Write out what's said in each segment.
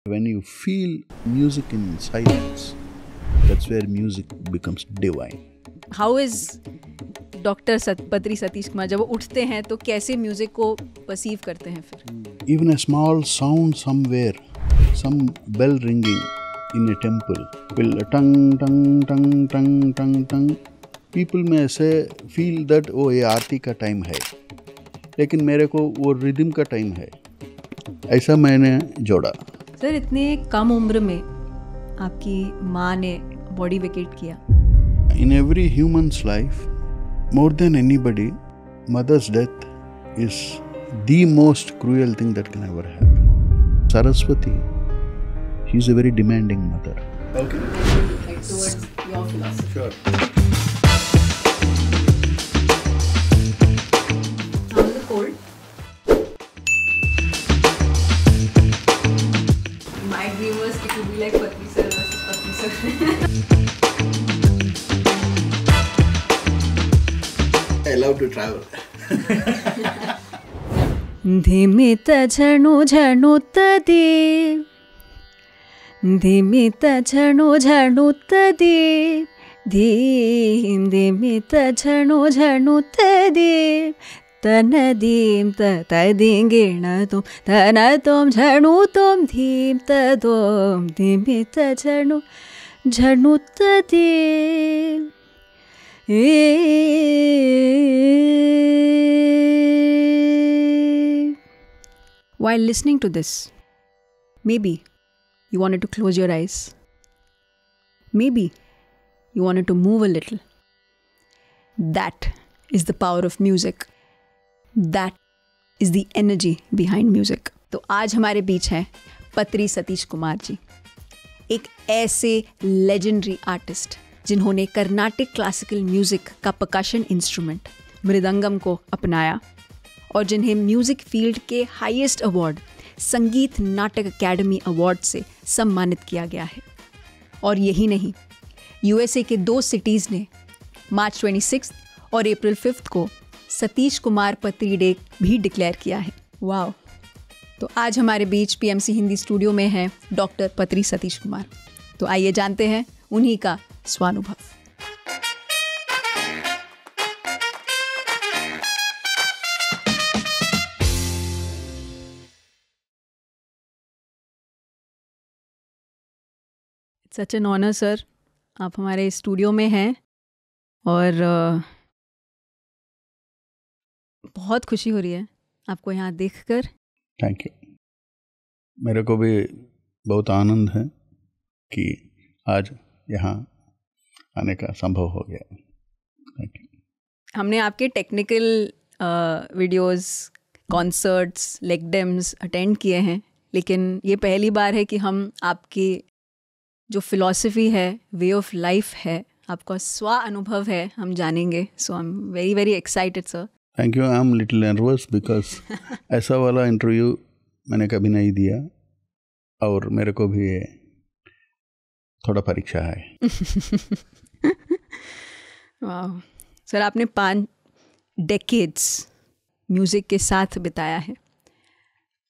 When you feel music in silence, that's where music becomes divine. How is doctor पत्री सतीश कुमार जब वो उठते हैं तो कैसे म्यूजिक को परसीव करते हैं फिर? Even a small sound somewhere, some bell ringing in a temple will tang tang tang tang tang tang. People may say feel that oh ये आरती का टाइम है, लेकिन मेरे को वो रिदम का टाइम है, ऐसा मैंने जोड़ा. सर इतने कम उम्र में आपकी माँ ने बॉडी वेकेट किया. In every human's life, more than anybody, mother's death is the most cruel thing that can ever happen. Saraswati, she's a very demanding mother. Okay. Like towards your philosophy. Sure. How's the cold? My dream was it would be like Patri sir versus Patri sir. I love to travel. धीमित झणु झणुत देव, धीमित झणु झणुत देव, धीमित झणु झणुत देव, तन धीम तदिंगिण तुम तन तुम झणु तुम धीम तदोम धीमित झणु झणुत देव. While listening to this, maybe you wanted to close your eyes. Maybe you wanted to move a little. That is the power of music. That is the energy behind music. तो आज हमारे बीच हैं पत्री सतीश कुमार जी, एक ऐसे लेजेंडरी आर्टिस्ट जिन्होंने Carnatic classical music का percussion instrument mridangam को अपनाया और जिन्हें म्यूज़िक फील्ड के हाईएस्ट अवार्ड संगीत नाटक अकेडमी अवार्ड से सम्मानित किया गया है. और यही नहीं, यूएसए के 2 सिटीज़ ने मार्च 26 और अप्रैल 5 को सतीश कुमार पत्री डे भी डिक्लेयर किया है. वाह. तो आज हमारे बीच पीएमसी हिंदी स्टूडियो में हैं डॉक्टर पत्री सतीश कुमार. तो आइए जानते हैं उन्हीं का स्वानुभव. सच एन ऑनर सर, आप हमारे स्टूडियो में हैं और बहुत खुशी हो रही है आपको यहाँ देखकर. Thank you. मेरे को भी बहुत आनंद है कि आज यहाँ आने का संभव हो गया. Thank you. हमने आपके technical videos, concerts, leg DIMMs attend किए हैं, लेकिन ये पहली बार है कि हम आपकी जो फिलॉसफी है, वे ऑफ लाइफ है, आपका स्व अनुभव है, हम जानेंगे. So I am very very excited sir. Thank you. I am little nervous because ऐसा वाला इंटरव्यू मैंने कभी नहीं दिया और मेरे को भी थोड़ा परीक्षा है. वाह सर, आपने 5 डेकेड्स म्यूज़िक के साथ बिताया है.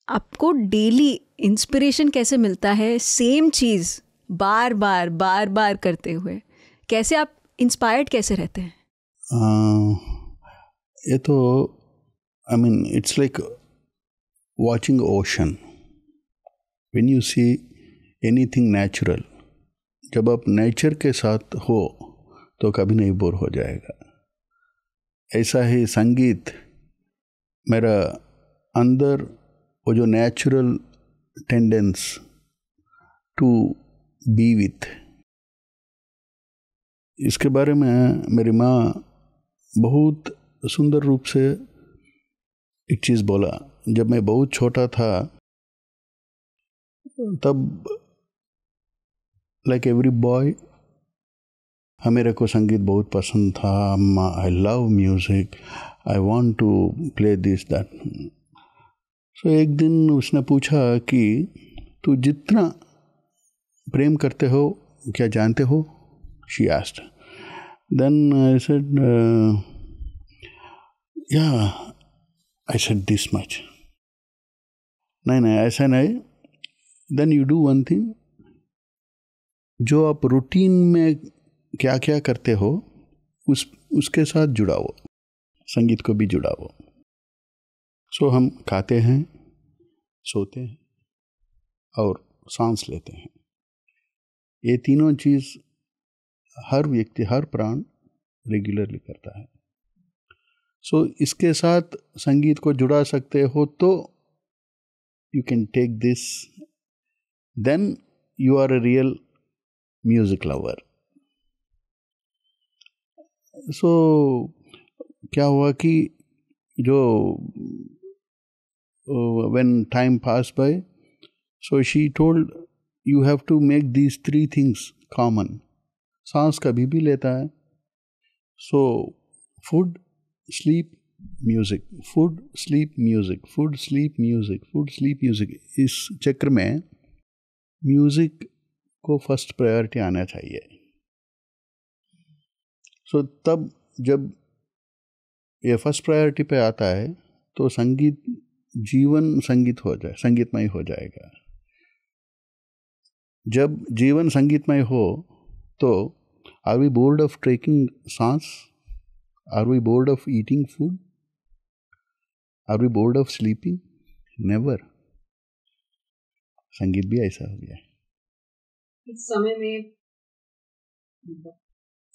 आपको डेली इंस्पिरेशन कैसे मिलता है सेम चीज़ बार बार करते हुए? कैसे आप इंस्पायर्ड कैसे रहते हैं? ये तो I mean it's like watching ocean. When you see anything natural, जब आप नेचर के साथ हो तो कभी नहीं बोर हो जाएगा. ऐसा ही संगीत मेरा अंदर वो जो natural tendency to be with, इसके बारे में मेरी माँ बहुत सुंदर रूप से एक चीज़ बोला. जब मैं बहुत छोटा था तब लाइक एवरी बॉय मेरे को संगीत बहुत पसंद था. I love music, I want to play this that. So एक दिन उसने पूछा कि तू जितना प्रेम करते हो क्या जानते हो? She asked. Then I said या आई सेड दिस मच. नहीं ऐसा नहीं, then you one one thing, जो आप रूटीन में क्या क्या करते हो उसके साथ जुड़ाओ, संगीत को भी जुड़ाओ। सो हम खाते हैं, सोते हैं और सांस लेते हैं, ये तीनों चीज़ हर व्यक्ति, हर प्राण रेगुलरली करता है। सो इसके साथ संगीत को जुड़ा सकते हो तो you can take this, then you are a real music lover. So क्या हुआ कि जो when time passed by, so she told you have to make these three things common. सांस कभी भी लेता है, so food, sleep, music, food, sleep, music, food, sleep, music, food, sleep, music। इस चक्र में म्यूजिक को फर्स्ट प्रायोरिटी आना चाहिए। सो तब जब ये फर्स्ट प्रायोरिटी पे आता है तो संगीत, जीवन संगीत हो जाए, संगीतमय हो जाएगा। जब जीवन संगीतमय हो तो are we bored of taking सांस? Are we bored of eating food? Are we bored of sleeping? Never. संगीत भी ऐसा हो गया। इस समय में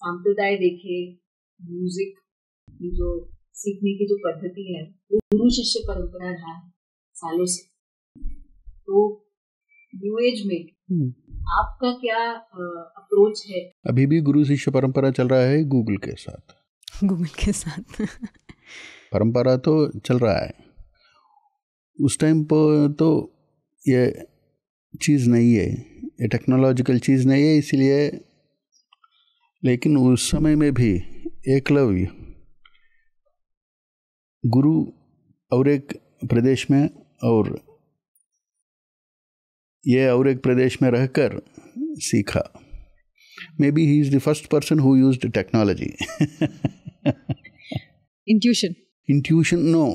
संप्रदाय देखे, म्यूजिक की जो सीखने की जो पद्धति है वो गुरु शिष्य परंपरा रहा है सालों से। तो न्यू एज में आपका क्या अप्रोच है? अभी भी गुरु शिष्य परंपरा चल रहा है गूगल के साथ। गूगल के साथ परंपरा तो चल रहा है। उस टाइम पर तो ये चीज़ नहीं है, ये टेक्नोलॉजिकल चीज़ नहीं है, इसलिए। लेकिन उस समय में भी एकलव्य गुरु और एक प्रदेश में और ये और एक प्रदेश में रहकर सीखा। Maybe he is the first person who used technology. Tuition no,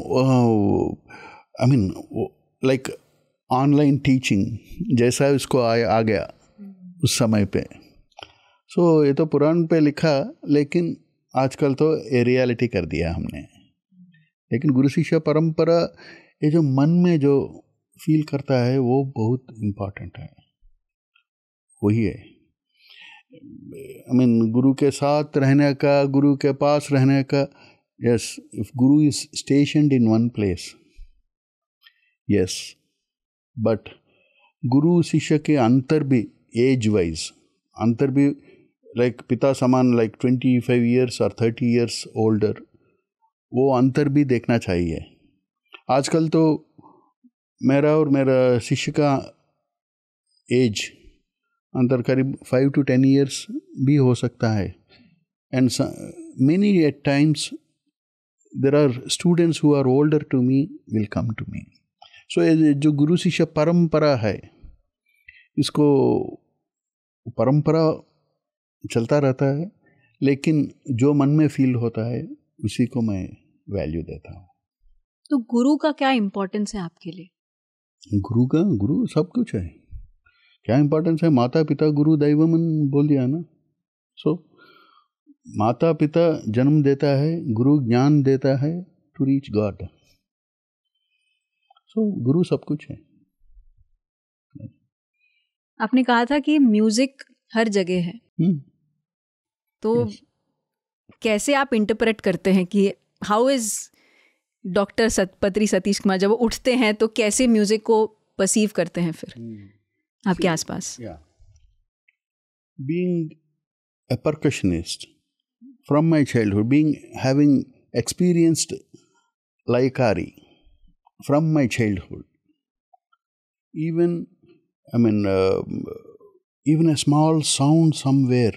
I mean like online teaching जैसा उसको आ गया उस समय पे। सो ये तो पुराण पे लिखा, लेकिन आजकल तो ये रियलिटी कर दिया हमने। लेकिन गुरु शिष्य परंपरा ये जो मन में जो फील करता है वो बहुत इम्पोर्टेंट है, वही है। आई मीन गुरु के साथ रहने का, गुरु के पास रहने का। Yes, if Guru is स्टेशनड in one place, yes, but गुरु शिष्य के अंतर भी एज वाइज अंतर भी, लाइक पिता समान, लाइक 25 years और 30 years ओल्डर, वो अंतर भी देखना चाहिए। आजकल तो मेरा और मेरा शिष्य का एज अंतर करीब 5 to 10 years भी हो सकता है। And many at times there are students who are older to me will come to me. So जो गुरु शिष्य परंपरा है, इसको परंपरा चलता रहता है, लेकिन जो मन में फील होता है उसी को मैं वैल्यू देता हूँ। तो गुरु का क्या इम्पोर्टेंस है आपके लिए? गुरु सब कुछ है। क्या इम्पोर्टेंस है? माता पिता गुरु दैवमन बोल दिया ना। सो माता पिता जन्म देता है, गुरु ज्ञान देता है टू रीच गॉड। सो गुरु सब कुछ है। आपने कहा था कि म्यूजिक हर जगह है, तो कैसे आप इंटरप्रेट करते हैं कि हाउ इज डॉक्टर पत्री सतीश कुमार जब वो उठते हैं तो कैसे म्यूजिक को परसीव करते हैं फिर आपके आसपास? Being a percussionist from my childhood, having experienced laikari from my childhood, even even a small sound somewhere,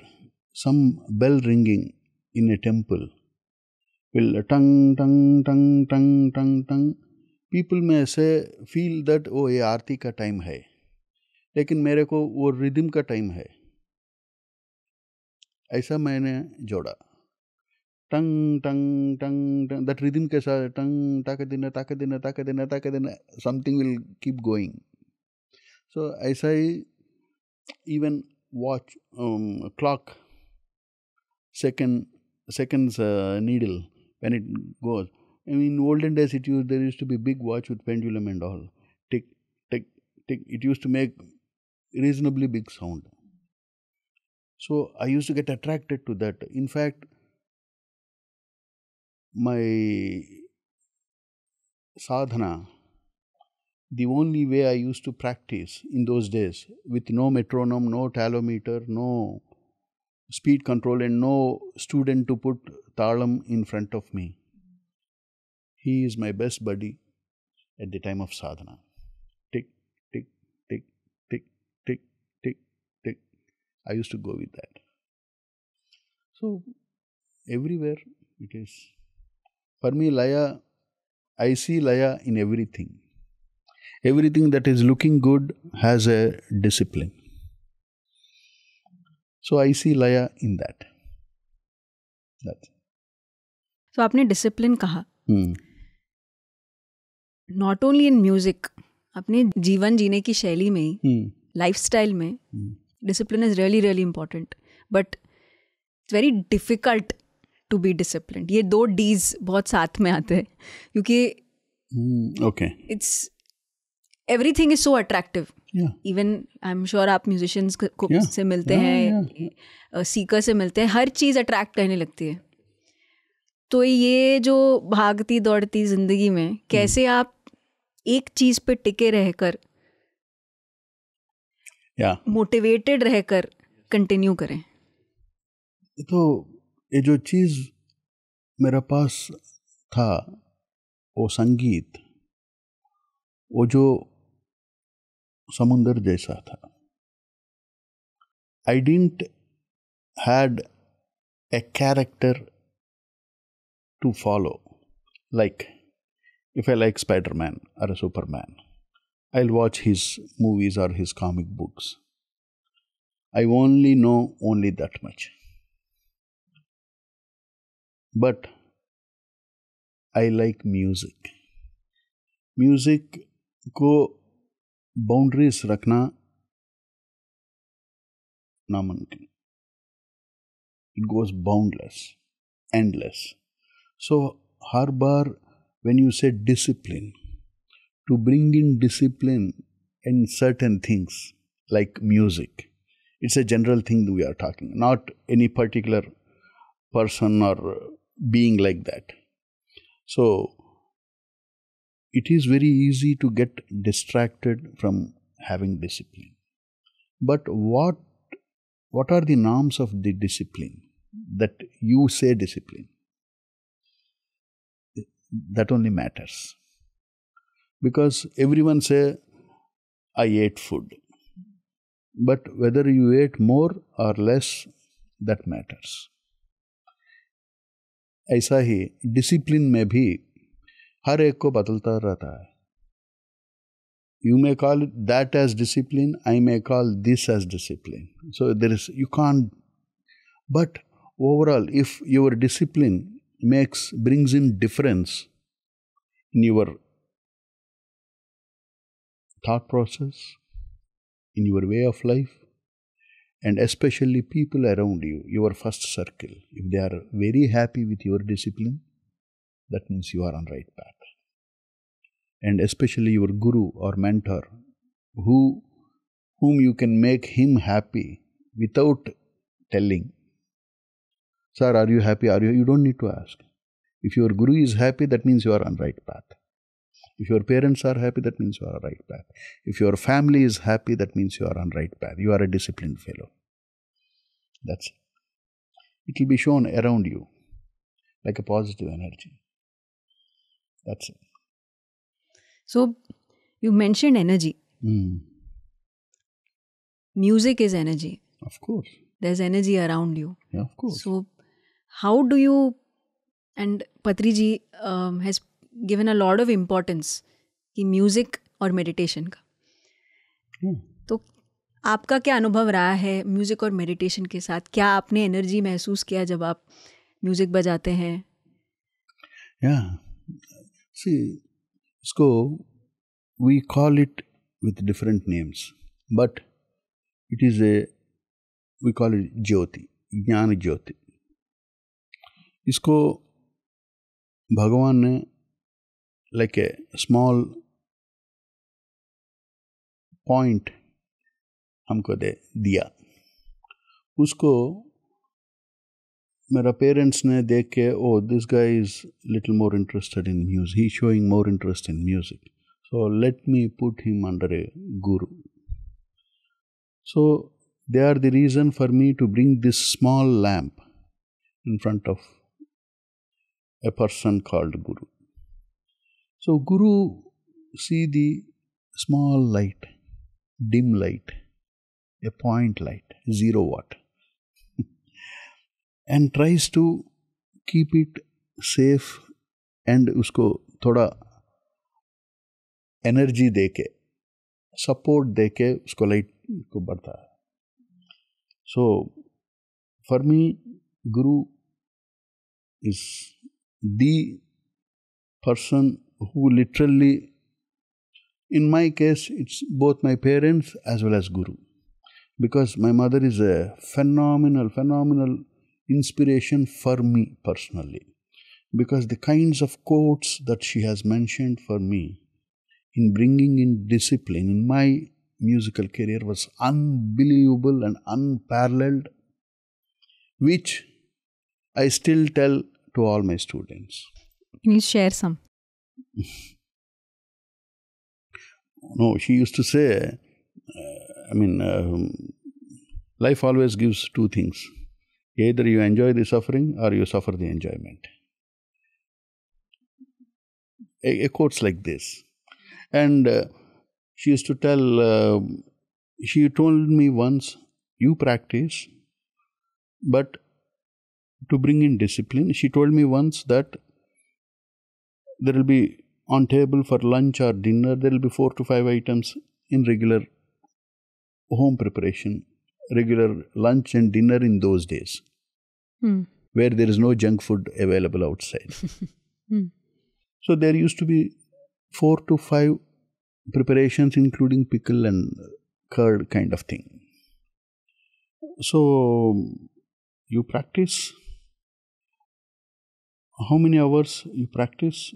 some bell ringing in a temple will tang tang tang tang tang tang, people may say feel that oh ये आरती का time है, लेकिन मेरे को वो rhythm का time है, ऐसा मैंने जोड़ा। टंग टंग टंग टंग, दैट रिदम के साथ टंग ताक दिन something will keep going. So as I even watch clock seconds needle when it goes. I mean, in olden days there used to be big watch with pendulum and all. Tick, tick, tick. It used to make reasonably big sound. So I used to get attracted to that. In fact, my sadhana, the only way I used to practice in those days, with no metronome, no talometer, no speed control, and no student to put talam in front of me. He is my best buddy at the time of sadhana. Tick, tick, tick, tick, tick, tick, tick. I used to go with that. So everywhere it is. For me, Laya, I see Laya in everything. Everything that is looking good has a discipline. So I see Laya in that. That's. So आपने discipline कहा. Not only in music, अपने जीवन जीने की शैली में ही, lifestyle में, discipline is really really important. But it's very difficult to be disciplined. ये दो D's बहुत साथ में आते हैं क्योंकि okay. It's everything is so attractive. Yeah. Even I'm sure आप musicians को से मिलते हैं, seeker से मिलते हैं, हर चीज़ attract करने लगती है. तो ये जो भागती दौड़ती जिंदगी में कैसे आप एक चीज पे टिके रहकर मोटिवेटेड रहकर कंटिन्यू करें? तो ये जो चीज मेरे पास था वो संगीत, वो जो समुंदर जैसा था. I didn't had a character to follow. Like, if I like Spider-Man or a Superman, I'll watch his movies or his comic books. I only know only that much. But I like music. Music को boundaries रखना नामुमकिन. It goes boundless, endless. So, her bar when you say discipline, to bring in discipline in certain things like music, it's a general thing we are talking, not any particular person or being like that. So, it is very easy to get distracted from having discipline. But what are the norms of the discipline that you say discipline? That only matters. Because everyone say, I ate food. But whether you ate more or less, that matters. ऐसा ही discipline में भी हर एक को बदलता रहता है. You may call that as discipline, I may call this as discipline. So there is, you can't, but overall, if your discipline brings in difference in your thought process, in your way of life, and especially people around you, your first circle, if they are very happy with your discipline, that means you are on right path. And especially your guru or mentor, whom you can make him happy without telling, sir, are you happy? You don't need to ask. If your guru is happy, that means you are on right path. If your parents are happy, that means you are on right path. If your family is happy, that means you are on right path. You are a disciplined fellow. That's it. It will be shown around you like a positive energy. That's it. So, you mentioned energy. Music is energy. Of course. There's energy around you. Yeah, of course. So, how do you, and Patri ji has given a lot of importance कि music और meditation का. तो आपका क्या अनुभव रहा है music और मेडिटेशन के साथ? क्या आपने एनर्जी महसूस किया जब आप म्यूजिक बजाते हैं? See, इसको we call it with different names. but it is we call it Jyoti, Jnana Jyoti. इसको भगवान ने like a small point हमको दिया. उसको मेरा पेरेंट्स ने देख के, oh, this guy is little more interested in music, he's showing more interest in music, so let me put him under a guru. So they are the reason for me to bring this small lamp in front of a person called Guru. So Guru see the small light, dim light, a point light, 0 watt, and tries to keep it safe and उसको थोड़ा energy देके, support देके उसको light को बढ़ता है. So for me, Guru is the person who literally, in my case, it's both my parents as well as Guru. Because my mother is a phenomenal inspiration for me personally. Because the kinds of quotes that she has mentioned for me in bringing in discipline in my musical career was unbelievable and unparalleled, which I still tell to all my students. Can you share some? No, she used to say, life always gives 2 things. Either you enjoy the suffering or you suffer the enjoyment. A quotes like this. And she used to tell, she told me once, you practice, but to bring in discipline, she told me once that there will be on table for lunch or dinner, there will be 4 to 5 items in regular home preparation, regular lunch and dinner in those days, where there is no junk food available outside. So there used to be 4 to 5 preparations, including pickle and curd kind of thing. So you practice. How many hours you practice?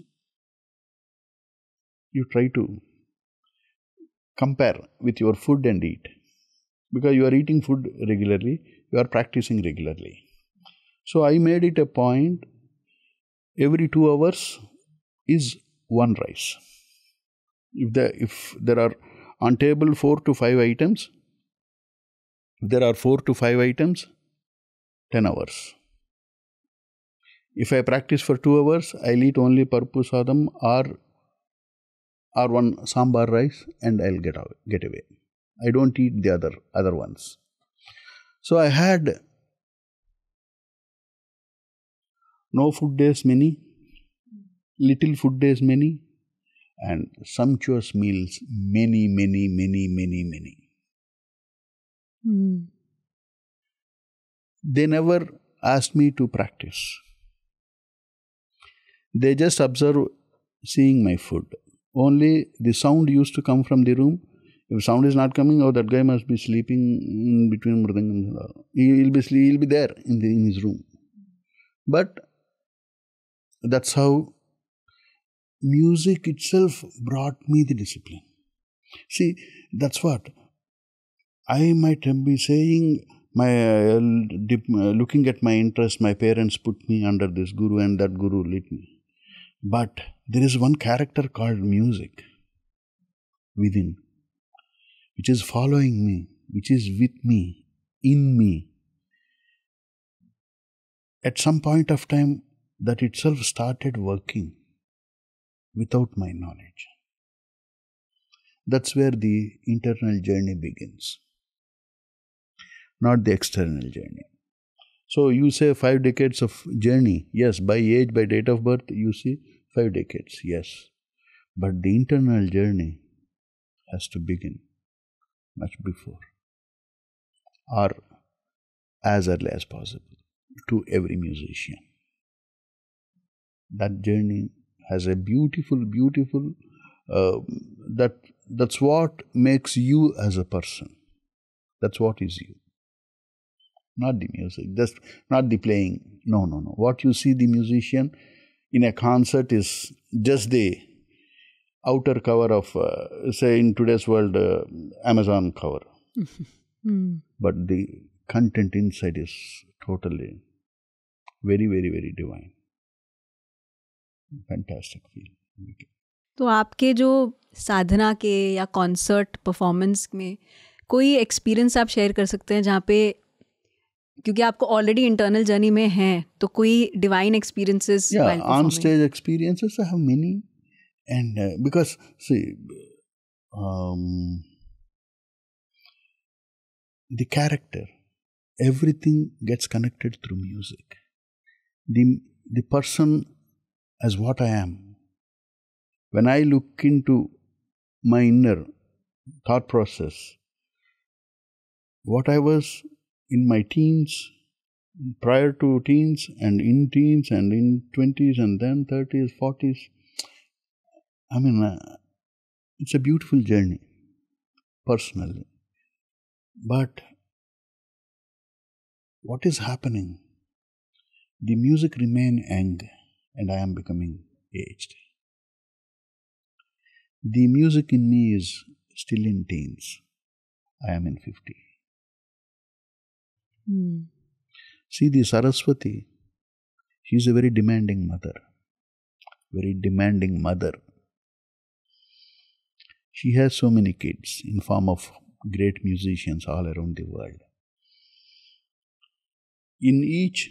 You try to compare with your food and eat. Because you are eating food regularly, you are practicing regularly. So I made it a point, every 2 hours is 1 rice. If there are on table 4 to 5 items, if there are 4 to 5 items, 10 hours. If I practice for 2 hours, I'll eat only parpu sadam or 1 sambar rice and I'll get away. I don't eat the other ones. So I had no food days many, little food days many, and sumptuous meals many. They never asked me to practice. They just observe seeing my food. Only the sound used to come from the room. If sound is not coming, oh, that guy must be sleeping in between Mridangam. He'll be there in his room. But that's how music itself brought me the discipline. See, that's what I might be saying. Looking at my interest, my parents put me under this guru and that guru lit me. But there is one character called music within, which is following me, which is with me, in me. At some point of time, that itself started working without my knowledge. That's where the internal journey begins, not the external journey. So you say 5 decades of journey. Yes, by age, by date of birth, you see 5 decades. Yes. But the internal journey has to begin much before or as early as possible to every musician. That journey has a beautiful, that that's what makes you as a person. That's what is you. Not the music, just not the playing. No. What you see the musician in a concert is just the outer cover of, say in today's world, Amazon cover. But the content inside is totally very, very, very divine. Fantastic feel. तो आपके जो साधना के या concert performance में कोई experience आप share कर सकते हैं जहाँ पे, क्योंकि आपको ऑलरेडी इंटरनल जर्नी में हैं, तो कोई divine experiences? On stage experiences I have many, and because see, the character, everything gets connected through music. The person as what I am. When I look into my inner thought process, what I was in my teens, prior to teens, and in 20s, and then 30s, 40s, I mean, it's a beautiful journey, personally. But what is happening? The music remains young, and I am becoming aged. The music in me is still in teens. I am in 50. See, the Saraswati, she is a very demanding mother. Very demanding mother. She has so many kids in form of great musicians all around the world. In each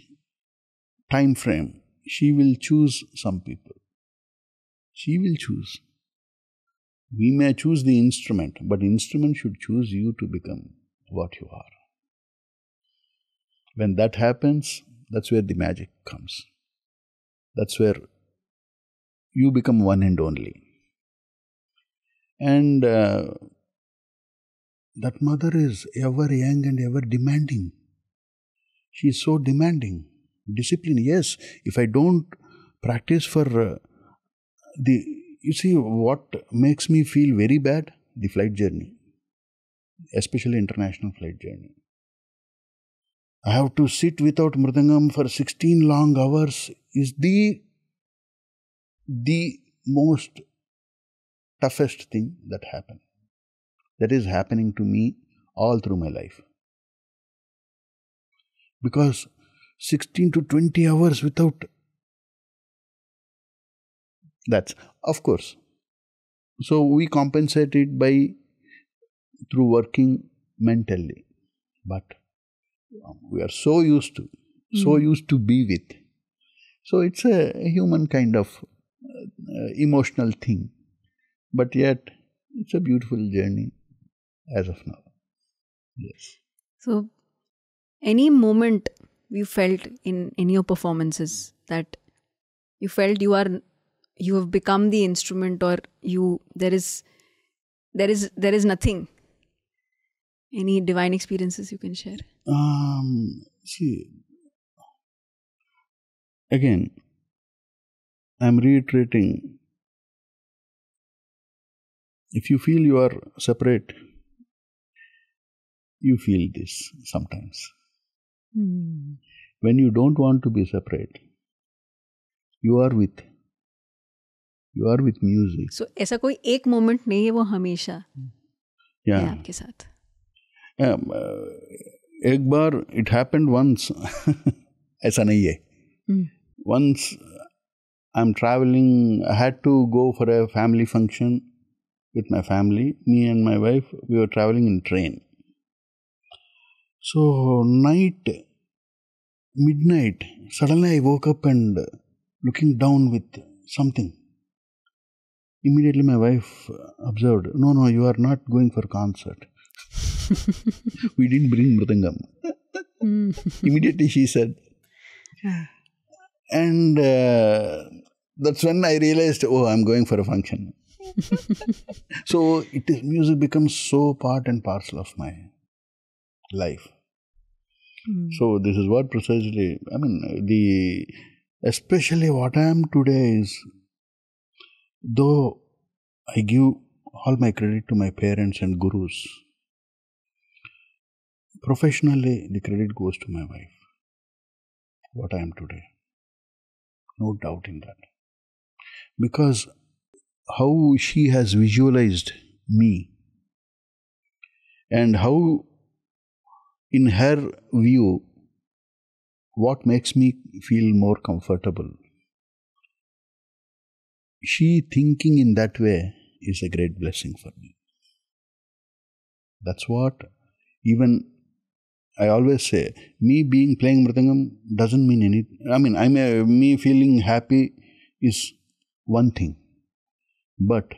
time frame, she will choose some people. She will choose. We may choose the instrument, but the instrument should choose you to become what you are. When that happens, that's where the magic comes. That's where you become one and only. And that mother is ever young and ever demanding. She is so demanding. Discipline, yes. If I don't practice for you see what makes me feel very bad? The flight journey. Especially international flight journey. I have to sit without Mridangam for 16 long hours is the most toughest thing that happened. That is happening to me all through my life. Because 16 to 20 hours without, that's, of course. So we compensate it through working mentally. But we are so used to be with. So it's a human kind of emotional thing. But yet, it's a beautiful journey as of now. Yes. So, any moment you felt in your performances that you felt you have become the instrument, or there is nothing? Any divine experiences you can share? See, again, I'm reiterating, if you feel you are separate, you feel this sometimes. When you don't want to be separate, you are with music. So, ऐसा कोई एक moment नहीं है, वो हमेशा है आपके साथ. एक बार it happened once. ऐसा नहीं है. Once I'm traveling, I had to go for a family function with my family. Me and my wife, we were traveling in train. So midnight, suddenly I woke up and looking down with something. Immediately my wife observed, no, you are not going for concert. We didn't bring Mridangam. Immediately she said. And that's when I realized, I'm going for a function. So music becomes so part and parcel of my life. So this is what precisely, especially what I am today is, though I give all my credit to my parents and gurus. Professionally, the credit goes to my wife. What I am today. No doubt in that. Because how she has visualized me and how in her view what makes me feel more comfortable. She thinking in that way is a great blessing for me. That's what even I always say, me playing Mridangam doesn't mean anything. Me feeling happy is one thing. But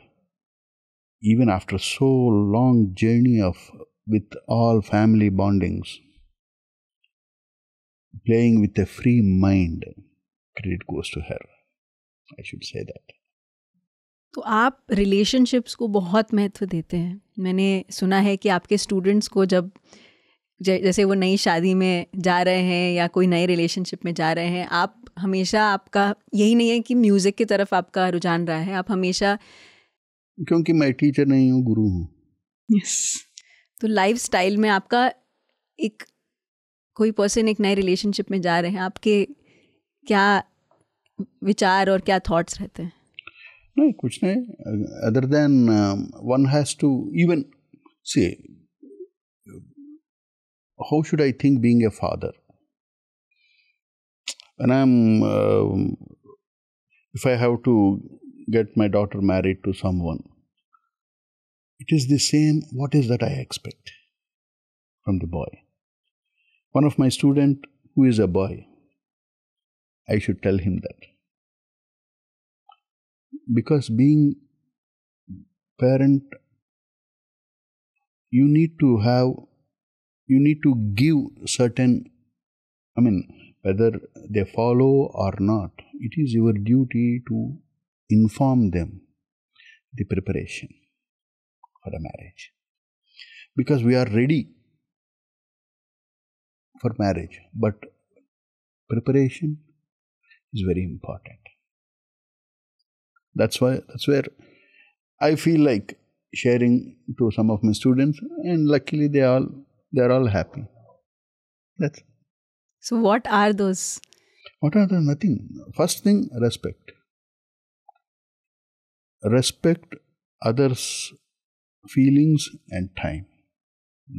even after so long journey with all family bondings, playing with a free mind, credit goes to her. I should say that. तो आप relationships को बहुत महत्व देते हैं. मैंने सुना है कि आपके स्टूडेंट्स को जब जैसे वो नई शादी में जा रहे हैं या कोई नए रिलेशनशिप में जा रहे हैं, आप हमेशा, आपका यही नहीं है कि म्यूज़िक की तरफ आपका रुझान रहा है, आप हमेशा, क्योंकि मैं टीचर नहीं हूँ, गुरु हूँ. यस. तो लाइफ स्टाइल में आपका एक कोई पर्सन एक नए रिलेशनशिप में जा रहे हैं, आपके क्या विचार और क्या थॉट्स रहते हैं? नहीं, कुछ नहीं. Other than one has to even say how should I think being a father? When if I have to get my daughter married to someone, it is the same, what is that I expect from the boy? One of my students who is a boy, I should tell him that. Because being parent, you need to give certain, whether they follow or not, it is your duty to inform them the preparation for a marriage. Because we are ready for marriage, but preparation is very important. That's where I feel like sharing to some of my students, and luckily they are all happy. That's it. So what are those? What are the nothing? First thing, respect. Respect others' feelings and time.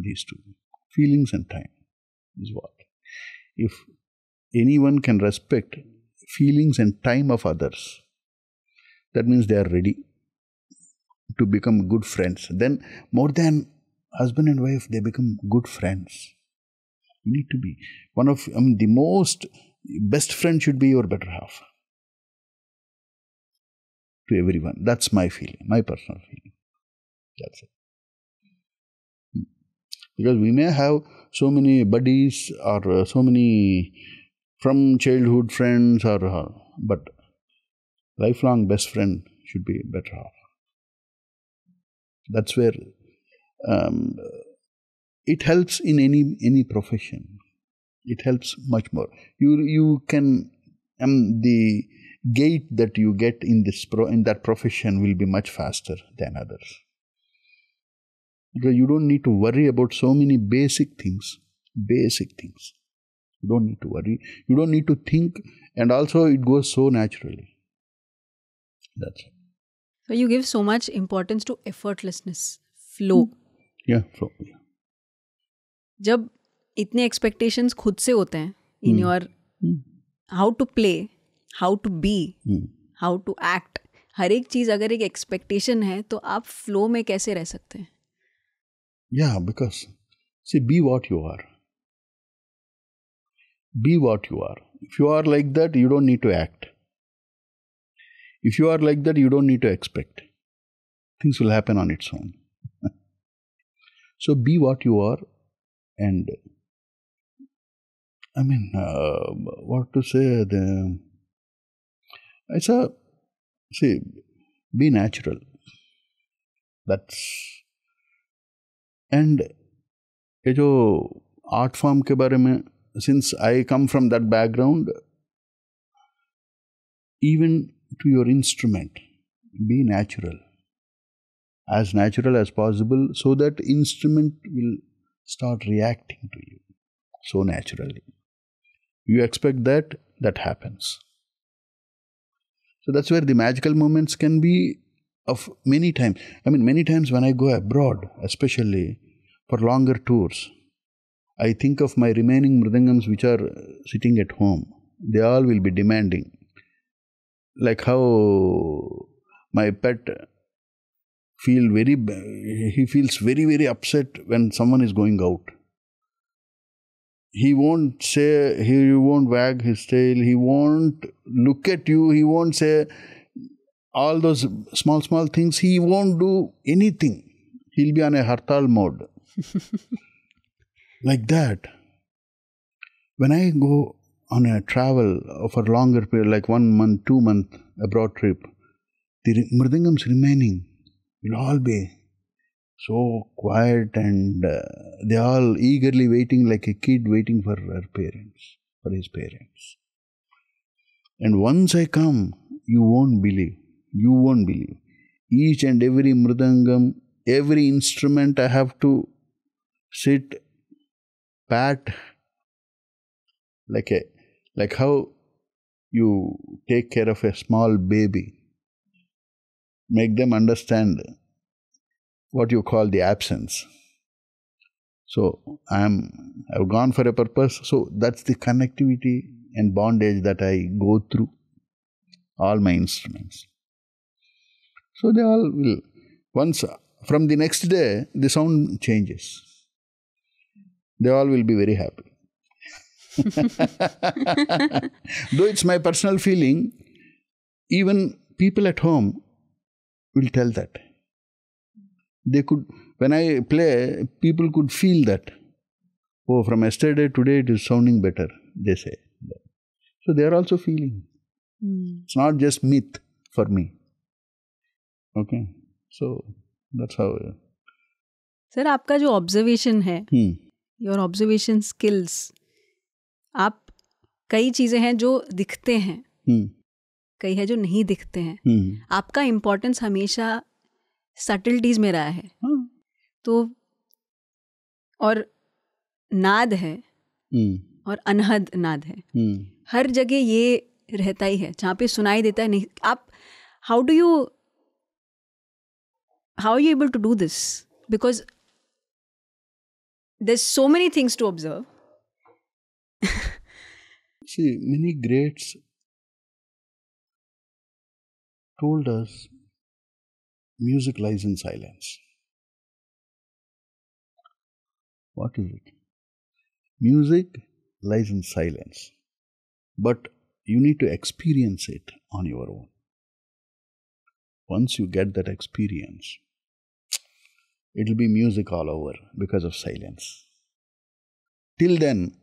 These two. Feelings and time is what. If anyone can respect feelings and time of others, that means they are ready to become good friends. Then more than husband and wife, they become good friends. You need to be one of, the most best friend should be your better half to everyone. That's my feeling, my personal feeling. That's it. Because we may have so many buddies or so many from childhood friends, but lifelong best friend should be better half. That's where it helps in any profession. It helps much more. You can the gate that you get in that profession will be much faster than others. Because you don't need to worry about so many basic things. You don't need to worry. You don't need to think, and also it goes so naturally. That's it. So you give so much importance to effortlessness, flow. Yeah, flow. Yeah. जब इतने expectations खुद से होते हैं in your how to play, how to be, how to act, हर एक चीज़ अगर एक expectation है तो आप flow में कैसे रह सकते हैं? Yeah, because see, be what you are. Be what you are. If you are like that, you don't need to act. If you are like that, you don't need to expect. Things will happen on its own. So be what you are, and what to say? Be natural. And ये जो art form के बारे में, since I come from that background, even to your instrument, be natural. as natural as possible so that instrument will start reacting to you so naturally. You expect that, that happens. So that's where the magical moments can be of many times. I mean, many times when I go abroad, especially for longer tours, I think of my remaining Mridangams which are sitting at home. They all will be demanding. Like how my pet he feels very, very upset when someone is going out. He won't say, he won't wag his tail, he won't look at you, he won't say all those small things, he won't do anything. He'll be on a hartal mode. Like that. When I go on a travel for a longer period, like 1 month, 2 month abroad trip, the Mridangams remaining will all be so quiet and they all eagerly waiting like a kid waiting for his parents. And once I come, you won't believe. Each and every Mridangam, every instrument I have to sit, pat, like how you take care of a small baby. Make them understand what you call the absence. So I've gone for a purpose. So that's the connectivity and bondage that I go through all my instruments. So they all will. Once from the next day, the sound changes. They all will be very happy. Though it's my personal feeling, even people at home will tell that. They could, when I play, people could feel that. Oh, from yesterday, today it is sounding better, they say. So they are also feeling. It's not just myth for me. Okay. So that's how. Sir, आपका जो observation है, your observation skills, आप कई चीजें हैं जो दिखते हैं, कई है जो नहीं दिखते हैं. आपका इम्पोर्टेंस हमेशा सटल्टीज में रहा है. तो और नाद है और अनहद नाद है. हर जगह ये रहता ही है, जहाँ पे सुनाई देता है नहीं. आप how are you able to do this? Because there's so many things to observe. See, many greats told us music lies in silence. What is it? Music lies in silence. But you need to experience it on your own. Once you get that experience, it will be music all over because of silence. Till then,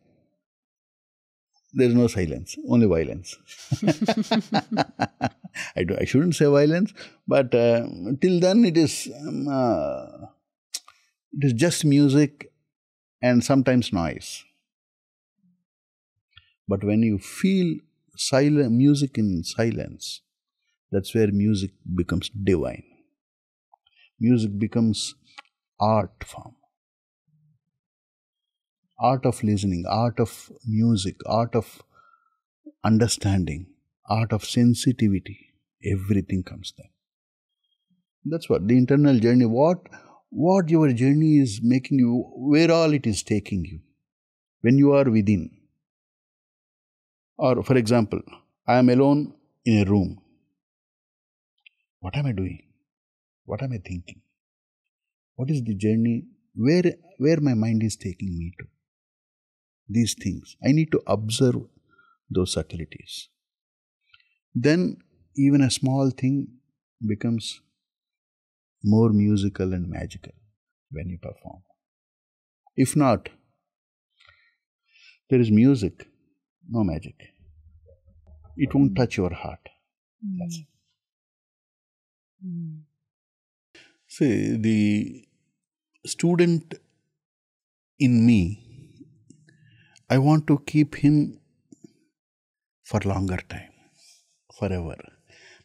there is no silence, only violence. I shouldn't say violence, but till then it is just music and sometimes noise. But when you feel music in silence, that's where music becomes divine. Music becomes art form. Art of listening, art of music, art of understanding, art of sensitivity. Everything comes there. That's what the internal journey, what your journey is making you, where all it is taking you. When you are within. Or for example, I am alone in a room. What am I doing? What am I thinking? What is the journey? Where my mind is taking me to? These things. I need to observe those subtleties. Then even a small thing becomes more musical and magical when you perform. If not, there is music, no magic. It won't touch your heart. That's it. See, the student in me, I want to keep him for longer time, forever.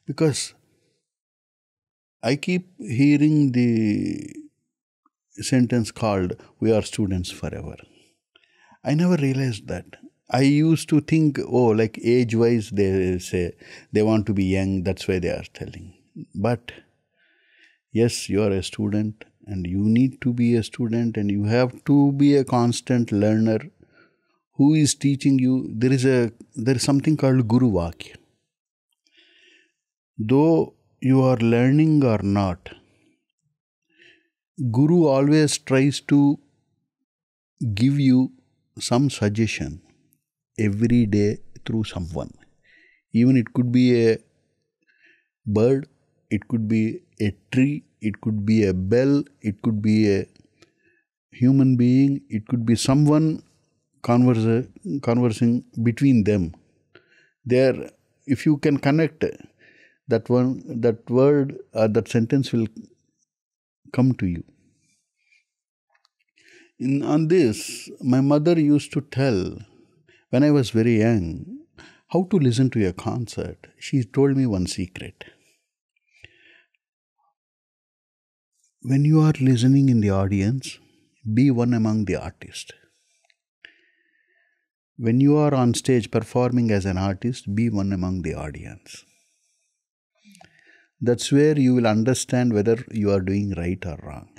Because I keep hearing the sentence called, "We are students forever." I never realized that. I used to think, like age-wise, they say they want to be young, that's why they are telling. But yes, you are a student and you need to be a student and you have to be a constant learner. Who is teaching you? There is something called Guru Vakya. Though you are learning or not, Guru always tries to give you some suggestion every day through someone. Even it could be a bird, it could be a tree, it could be a bell, it could be a human being, it could be someone conversing between them. There, if you can connect that word or that sentence will come to you. On this, my mother used to tell, when I was very young, how to listen to a concert. She told me one secret. When you are listening in the audience, be one among the artists. When you are on stage performing as an artist, be one among the audience. That's where you will understand whether you are doing right or wrong.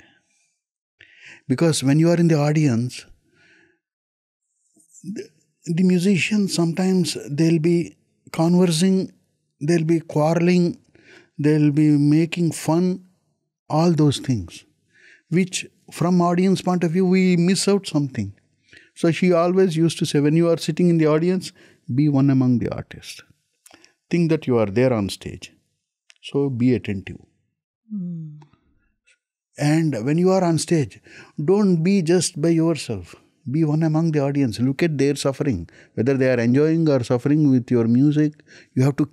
Because when you are in the audience, the musicians sometimes they'll be conversing, they'll be quarreling, they'll be making fun, all those things, which from audience point of view, we miss out something. So she always used to say, when you are sitting in the audience, be one among the artists. Think that you are there on stage. So be attentive. And when you are on stage, don't be just by yourself. Be one among the audience. Look at their suffering. Whether they are enjoying or suffering with your music, you have to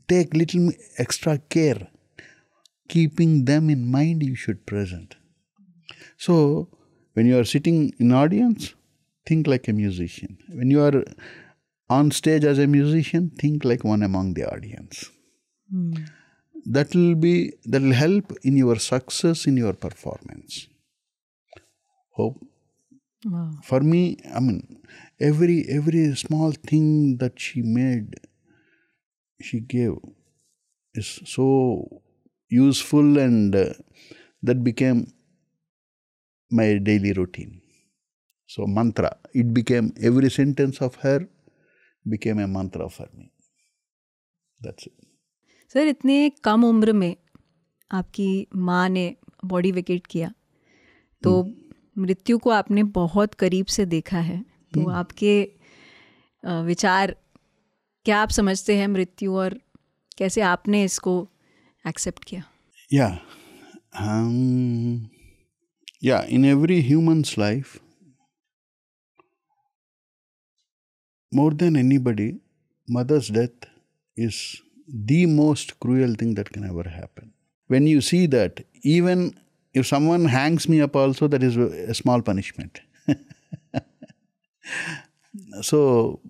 take little extra care. Keeping them in mind, you should present. So, when you are sitting in audience, think like a musician. When you are on stage as a musician, think like one among the audience. That will help in your success in your performance. Hope. Wow. For me, every small thing that she gave is so useful, and that became my daily routine. So mantra, it became, every sentence of her became a mantra for me. That's it. Sir, इतने कम उम्र में आपकी माँ ने body vacate किया, तो मृत्यु को आपने बहुत करीब से देखा है, तो आपके विचार, क्या आप समझते हैं मृत्यु और कैसे आपने इसको एक्सेप्ट किया? In every human's life, more than anybody, mother's death is the most cruel thing that can ever happen. When you see that, even if someone hangs me up also, that is a small punishment. So,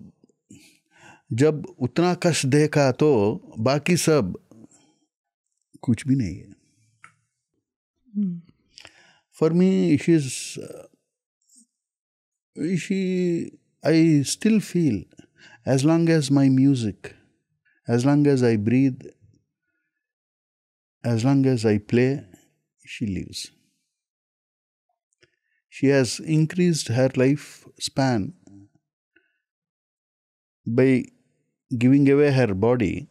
जब उतना कष्ट देखा तो बाकी सब कुछ भी नहीं है. For me, I still feel, as long as my music, as long as I breathe, as long as I play, she lives. She has increased her life span by giving away her body.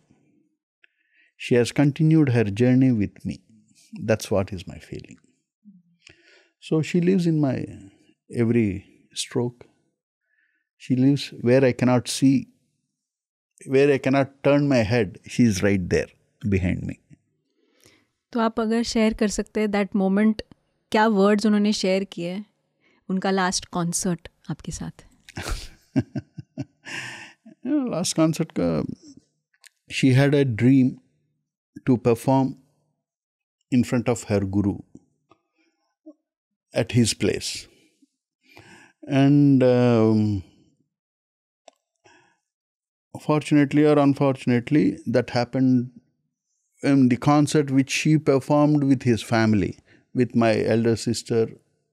She has continued her journey with me. That's what is my feeling. So she lives in my every stroke. She lives where I cannot see, where I cannot turn my head. She is right there behind me. तो आप अगर share कर सकते हैं that moment, क्या words उन्होंने share किए, उनका लास्ट कॉन्सर्ट आपके साथ? लास्ट कॉन्सर्ट का, she had a dream to perform in front of her guru at his place. And fortunately or unfortunately, that happened the concert which she performed with his family, with my elder sister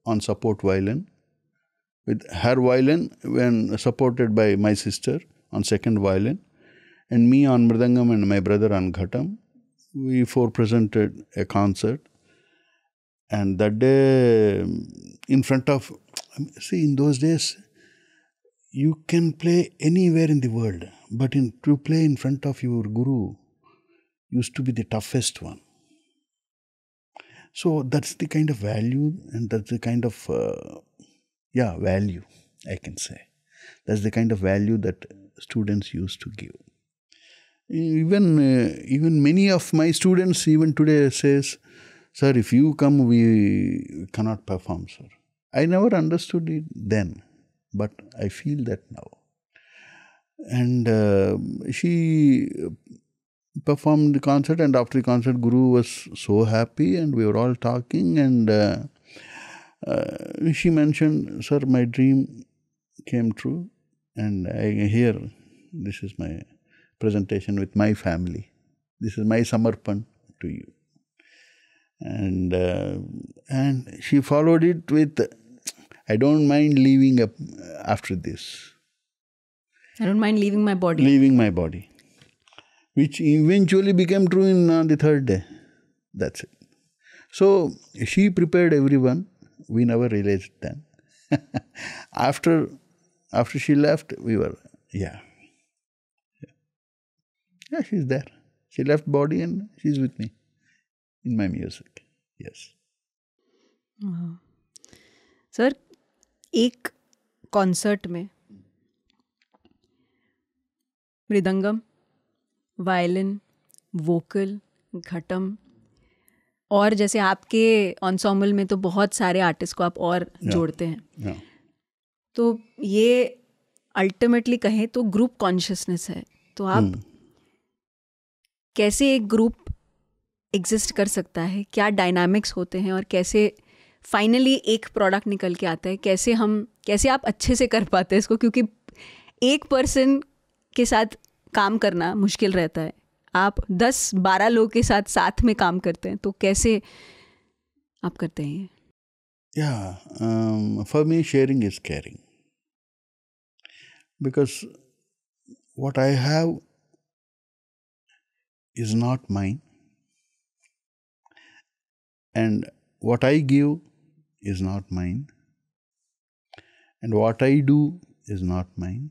on support violin, with her violin when supported by my sister on second violin, and me on Mridangam and my brother on Ghatam. We four presented a concert. And that day, in front of, see, in those days, you can play anywhere in the world, but to play in front of your guru used to be the toughest one. So that's the kind of value, and that's the kind of, value, I can say. That's the kind of value that students used to give. Even many of my students, even today, says, "Sir, if you come, we cannot perform, sir." I never understood it then, but I feel that now. And she performed the concert, and after the concert, Guru was so happy, and we were all talking, and she mentioned, "Sir, my dream came true, and this is my presentation with my family. This is my samarpan to you." And she followed it with, "I don't mind leaving up after this. I don't mind leaving my body." Leaving my body. Which eventually became true in the third day. That's it. So she prepared everyone. We never realized then. After she left, we were, yeah, she's there. She left body and she's with me in my music. Yes. Sir, एक concert में mridangam, violin, vocal, घटम, और जैसे आपके ensemble में तो बहुत सारे artist को आप और जोड़ते हैं, तो ये अल्टीमेटली कहें तो ग्रुप कॉन्शियसनेस है. तो आप कैसे एक ग्रुप एग्जिस्ट कर सकता है, क्या डायनामिक्स होते हैं, और कैसे फाइनली एक प्रोडक्ट निकल के आता है, कैसे आप अच्छे से कर पाते हैं इसको, क्योंकि एक पर्सन के साथ काम करना मुश्किल रहता है, आप 10-12 लोगों के साथ में काम करते हैं, तो कैसे आप करते हैं? For me, sharing is caring. Because what I have is not mine, and what I give is not mine, and what I do is not mine.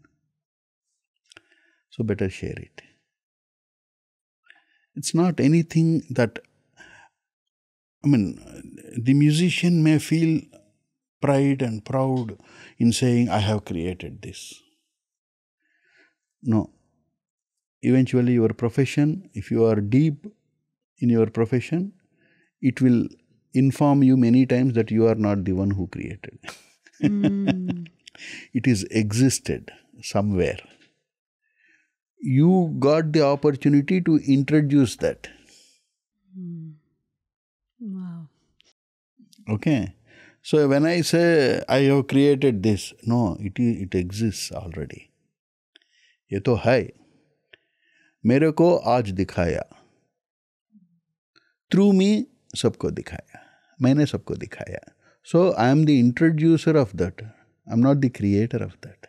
So better share it. It's not anything that, the musician may feel pride and proud in saying, "I have created this." No. Eventually your profession, if you are deep in your profession, it will inform you many times that you are not the one who created. It is existed somewhere. You got the opportunity to introduce that. Wow. Okay. So when I say I have created this, no, it exists already. ये तो है, मेरे को आज दिखाया, through मी सबको दिखाया, मैंने सबको दिखाया. So I am the introducer of that. I am not the creator of that.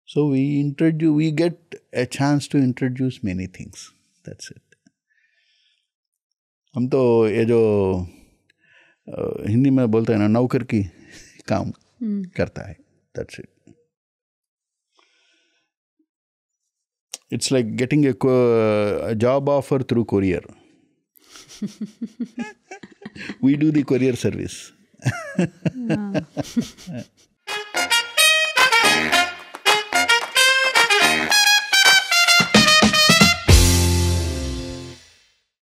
So we get a chance to introduce many things. That's it. हम तो ये जो हिंदी में बोलते हैं ना, नौकर की काम करता है. That's it. It's like getting a job offer through courier. We do the courier service.